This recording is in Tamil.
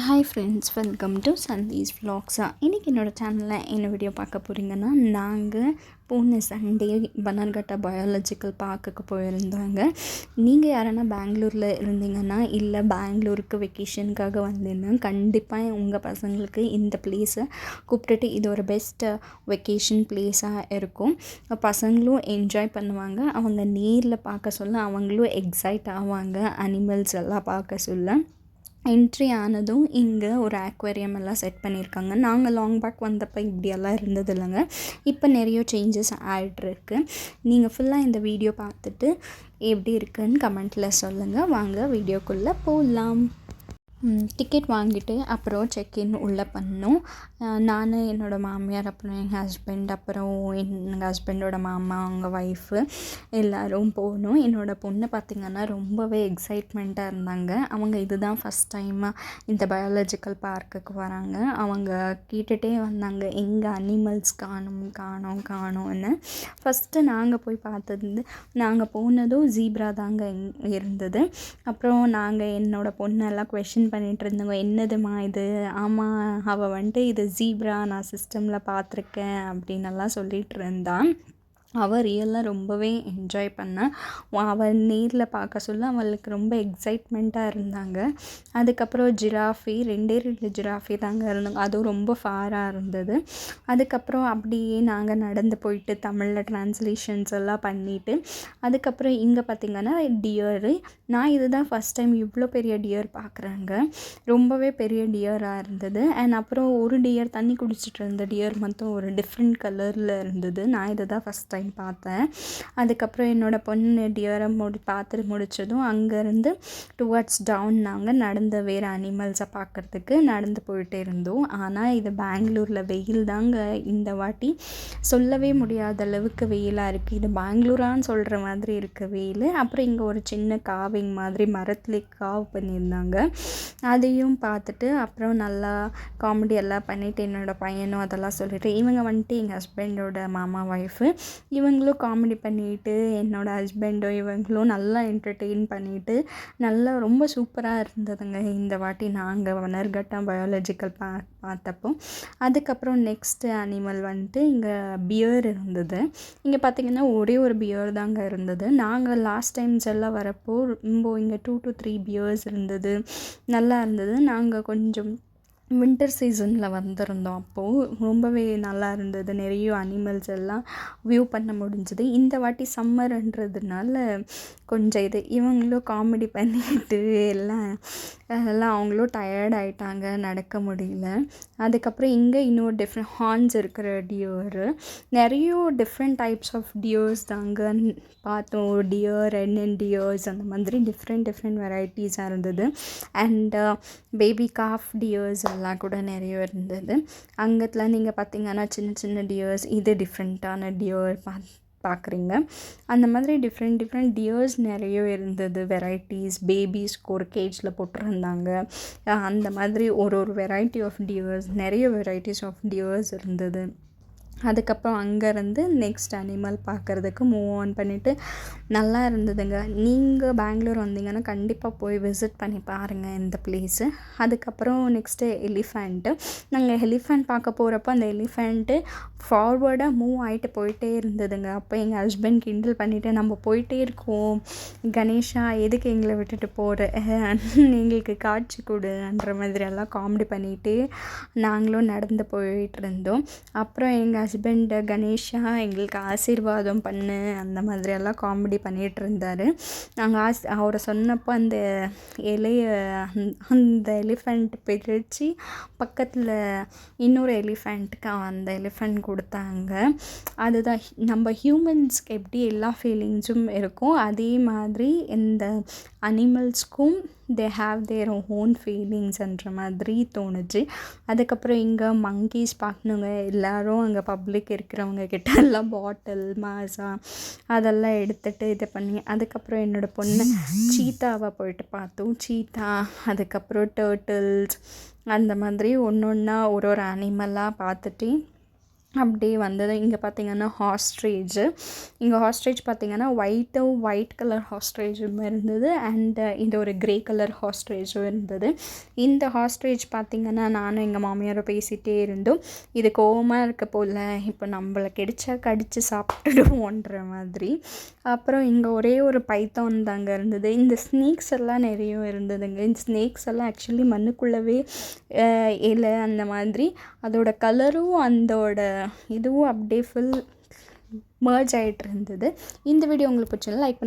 ஹாய் ஃப்ரெண்ட்ஸ், வெல்கம் டு சந்தீஸ் vlogs. இன்றைக்கி என்னோடய சேனலில் என்ன வீடியோ பார்க்க போகிறீங்கன்னா, நாங்கள் போன சண்டே பனர்கட்டா பயாலஜிக்கல் பார்க்குக்கு போயிருந்தாங்க. நீங்கள் யாரானா பெங்களூரில் இருந்தீங்கன்னா, இல்லை பெங்களூருக்கு வெக்கேஷனுக்காக வந்திருந்தாங்க, கண்டிப்பாக உங்கள் பசங்களுக்கு இந்த பிளேஸை கூப்பிட்டுட்டு இது ஒரு பெஸ்ட்டு வெக்கேஷன் பிளேஸாக இருக்கும். பசங்களும் என்ஜாய் பண்ணுவாங்க. அவங்க நேரில் பார்க்க சொல்ல அவங்களும் எக்ஸைட் ஆவாங்க. அனிமல்ஸ் எல்லாம் பார்க்க சொல்ல என்ட்ரி ஆனதும் இங்கே ஒரு ஆக்வேரியம் எல்லாம் செட் பண்ணியிருக்காங்க. நாங்கள் லாங் பேக் வந்தப்போ இப்படியெல்லாம் இருந்தது இல்லைங்க. இப்போ நிறைய சேஞ்சஸ் ஆகிட்ருக்கு. நீங்கள் ஃபுல்லாக இந்த வீடியோ பார்த்துட்டு எப்படி இருக்குன்னு கமெண்ட்டில் சொல்லுங்கள். வாங்க வீடியோக்குள்ளே போகலாம். டிக்கெட் வாங்கிட்டு அப்புறம் செக்இன் உள்ளே பண்ணோம். நான், என்னோடய மாமியார், அப்புறம் எங்கள் ஹஸ்பண்ட், அப்புறம் எங்கள் ஹஸ்பண்டோட மாமா, அவங்க ஒய்ஃபு எல்லோரும் போனோம். என்னோடய பொண்ணு பார்த்திங்கன்னா ரொம்பவே எக்ஸைட்மெண்ட்டாக இருந்தாங்க. அவங்க இதுதான் ஃபஸ்ட் டைமாக இந்த பயாலஜிக்கல் பார்க்குக்கு வராங்க. அவங்க கேட்டுகிட்டே வந்தாங்க, எங்கே அனிமல்ஸ் காணோம்னு. ஃபஸ்ட்டு நாங்கள் போய் பார்த்தது, நாங்கள் போனதும் ஜீப்ரா தாங்க இருந்தது. அப்புறம் நாங்கள் என்னோடய பொண்ணெல்லாம் கொஷின் பண்ணிகிட்டு இருந்தவங்க, என்னதுமா இது? ஆமாம், அவள் வந்துட்டு இது ஜீப்ரா, நான் சிஸ்டமில் பார்த்துருக்கேன் அப்படின்னெல்லாம் சொல்லிகிட்டு இருந்தான். அவள் ரியலாக ரொம்பவே என்ஜாய் பண்ணாள். அவள் நேரில் பார்க்க சொல்ல அவளுக்கு ரொம்ப எக்ஸைட்மெண்ட்டாக இருந்தாங்க. அதுக்கப்புறம் ஜிராஃபி, 2 ஜிராஃபி தாங்க இருந்தாங்க. அதுவும் ரொம்ப ஃபாராக இருந்தது. அதுக்கப்புறம் அப்படியே நாங்கள் நடந்து போயிட்டு தமிழில் ட்ரான்ஸ்லேஷன்ஸ் எல்லாம் பண்ணிவிட்டு, அதுக்கப்புறம் இங்கே பார்த்திங்கன்னா டியரு. நான் இதுதான் ஃபஸ்ட் டைம் இவ்வளோ பெரிய டியர் பார்க்குறேங்க. ரொம்பவே பெரிய டியராக இருந்தது. அண்ட் அப்புறம் ஒரு டியர் தண்ணி குடிச்சிட்டு இருந்த டியர் மட்டும் ஒரு டிஃப்ரெண்ட் கலரில் இருந்தது. நான் இதை தான் ஃபஸ்ட் டைம் பார்த்தேன். அதுக்கப்புறம் என்னோடய பொண்ணு டியரை பார்த்து முடித்ததும் அங்கேருந்து டுவர்ட்ஸ் டவுன் நாங்கள் நடந்து வேறு அனிமல்ஸை பார்க்குறதுக்கு நடந்து போயிட்டே இருந்தோம். ஆனால் இது பெங்களூரில் வெயில் தாங்க இந்த வாட்டி. சொல்லவே முடியாத அளவுக்கு வெயிலாக இருக்குது. இது பெங்களூரான்னு சொல்கிற மாதிரி இருக்குது வெயில். அப்புறம் இங்கே ஒரு சின்ன காவிங் மாதிரி மரத்துலேயே காவ் பண்ணியிருந்தாங்க. அதையும் பார்த்துட்டு அப்புறம் நல்லா காமெடி எல்லாம் பண்ணிவிட்டு என்னோடய பையனும் அதெல்லாம் சொல்லிவிட்டு, இவங்க வந்துட்டு எங்கள் ஹஸ்பண்டோட மாமா ஒய்ஃபு, இவங்களும் காமெடி பண்ணிவிட்டு என்னோடய ஹஸ்பண்டும் இவங்களும் நல்லா என்டர்டெயின் பண்ணிவிட்டு நல்லா ரொம்ப சூப்பராக இருந்ததுங்க இந்த வாட்டி நாங்கள் வனர்கட்டா பயாலஜிக்கல் பார்த்தப்போ. அதுக்கப்புறம் நெக்ஸ்ட்டு அனிமல் வந்துட்டு இங்கே பியர் இருந்தது. இங்கே பார்த்திங்கன்னா ஒரே ஒரு பியர் தாங்க இருந்தது. நாங்கள் லாஸ்ட் டைம்ஸ் எல்லாம் வரப்போ ரொம்ப இங்கே 2 to 3 பியர்ஸ் இருந்தது. நல்லா இருந்தது. நாங்கள் கொஞ்சம் வின்டர் சீசனில் வந்திருந்தோம். அப்போது ரொம்பவே நல்லா இருந்தது. நிறைய அனிமல்ஸ் எல்லாம் வியூ பண்ண முடிஞ்சது. இந்த வாட்டி சம்மர்ன்றதுனால கொஞ்சம் இவங்களும் காமெடி பண்ணிட்டு எல்லாம் அவங்களும் டயர்ட் ஆகிட்டாங்க, நடக்க முடியல. அதுக்கப்புறம் இங்கே இன்னொரு டிஃப்ரெண்ட் ஹார்ன்ஸ் இருக்கிற டியரு, நிறைய டிஃப்ரெண்ட் டைப்ஸ் ஆஃப் டியர்ஸ் தாங்க பார்த்தோம். டியர், ரெட் டியர்ஸ், அந்த மாதிரி டிஃப்ரெண்ட் வெரைட்டிஸாக இருந்தது. அண்ட் பேபி காஃப் டியர்ஸ் எல்லாம் கூட நிறைய இருந்தது. அங்கத்தில் நீங்கள் பார்த்திங்கன்னா சின்ன டியர்ஸ், இது டிஃப்ரெண்ட்டான டியர் பார்க்குறீங்க. அந்த மாதிரி டிஃப்ரெண்ட் டியர்ஸ் நிறைய இருந்தது. வெரைட்டிஸ், பேபிஸ்க்கு ஒரு கேஜில் போட்டிருந்தாங்க. அந்த மாதிரி ஒரு வெரைட்டி ஆஃப் டியர்ஸ், நிறைய வெரைட்டிஸ் ஆஃப் டியர்ஸ் இருந்தது. அதுக்கப்புறம் அங்கேருந்து நெக்ஸ்ட் அனிமல் பார்க்குறதுக்கு மூவ் ஆன் பண்ணிவிட்டு நல்லா இருந்ததுங்க. நீங்கள் பெங்களூர் வந்தீங்கன்னா கண்டிப்பாக போய் விசிட் பண்ணி பாருங்கள் இந்த பிளேஸு. அதுக்கப்புறம் நெக்ஸ்ட்டு எலிஃபேண்ட்டு. நாங்கள் எலிஃபேண்ட் பார்க்க போகிறப்போ அந்த எலிஃபேண்ட்டு ஃபார்வர்டாக மூவ் ஆகிட்டு போயிட்டே இருந்ததுங்க. அப்போ எங்கள் ஹஸ்பண்ட் கிண்டல் பண்ணிவிட்டு, நம்ம போயிட்டே இருக்கோம் கணேஷா, எதுக்கு எங்களை விட்டுட்டு போகிற, எங்களுக்கு காட்சி கொடுன்ற மாதிரியெல்லாம் காமெடி பண்ணிகிட்டே நாங்களும் நடந்து போயிட்டு இருந்தோம். அப்புறம் எங்கள் ஹஸ்பண்ட், கணேஷா எங்களுக்கு ஆசீர்வாதம் பண்ணு, அந்த மாதிரியெல்லாம் காமெடி பண்ணிகிட்டு இருந்தார். நாங்கள் அவரை சொன்னப்போ அந்த அந்த எலிஃபெண்ட் பிரித்து பக்கத்தில் இன்னொரு எலிஃபெண்ட்டுக்கு அந்த எலிஃபெண்ட் கொடுத்தாங்க. அதுதான் நம்ம ஹியூமன்ஸ்க்கு எப்படி எல்லா ஃபீலிங்ஸும் இருக்கும், அதே மாதிரி இந்த அனிமல்ஸ்க்கும் தே ஹாவ் தேர் ஓன் ஃபீலிங்ஸ்ன்ற மாதிரி தோணுச்சு. அதுக்கப்புறம் இங்கே மங்கீஸ் பார்க்கணுங்க. எல்லோரும் அங்கே பப்ளிக் இருக்கிறவங்க கிட்ட எல்லாம் பாட்டில், மாசா அதெல்லாம் எடுத்துகிட்டு இது பண்ணி, அதுக்கப்புறம் என்னோடய பொண்ணு சீத்தாவை போயிட்டு பார்த்தோம். சீத்தா, அதுக்கப்புறம் டர்ட்டில்ஸ், அந்த மாதிரி ஒன்று ஒன்றா ஒரு அனிமலாக பார்த்துட்டு அப்படியே வந்தது. இங்கே பார்த்தீங்கன்னா ஹாஸ்ட்ரேஜு. இங்கே ஹாஸ்ட்ரேஜ் பார்த்தீங்கன்னா ஒயிட் கலர் ஹாஸ்ட்ரேஜும் இருந்தது. அண்டு இந்த ஒரு க்ரே கலர் ஹாஸ்ட்ரேஜும் இருந்தது. இந்த ஹாஸ்ட்ரேஜ் பார்த்தீங்கன்னா நானும் எங்கள் மாமியாரும் பேசிகிட்டே இருந்தோம். இது கோவமாக இருக்க போல், இப்போ நம்மளை கடித்து சாப்பிட்டுடுவோன்ற மாதிரி. அப்புறம் இங்கே ஒரே ஒரு பைத்தான் தாங்க இருந்தது. இந்த ஸ்னேக்ஸ் எல்லாம் நிறைய இருந்ததுங்க. இந்த ஸ்னேக்ஸ் எல்லாம் ஆக்சுவலி மண்ணுக்குள்ளவே இலை அந்த மாதிரி அதோட கலரும் அதோட இதுவும் அப்படியே ஃபுல் மர்ஜ் ஆகிட்டு இருந்தது. இந்த வீடியோ உங்களுக்கு பிடிச்சிருந்தா லைக்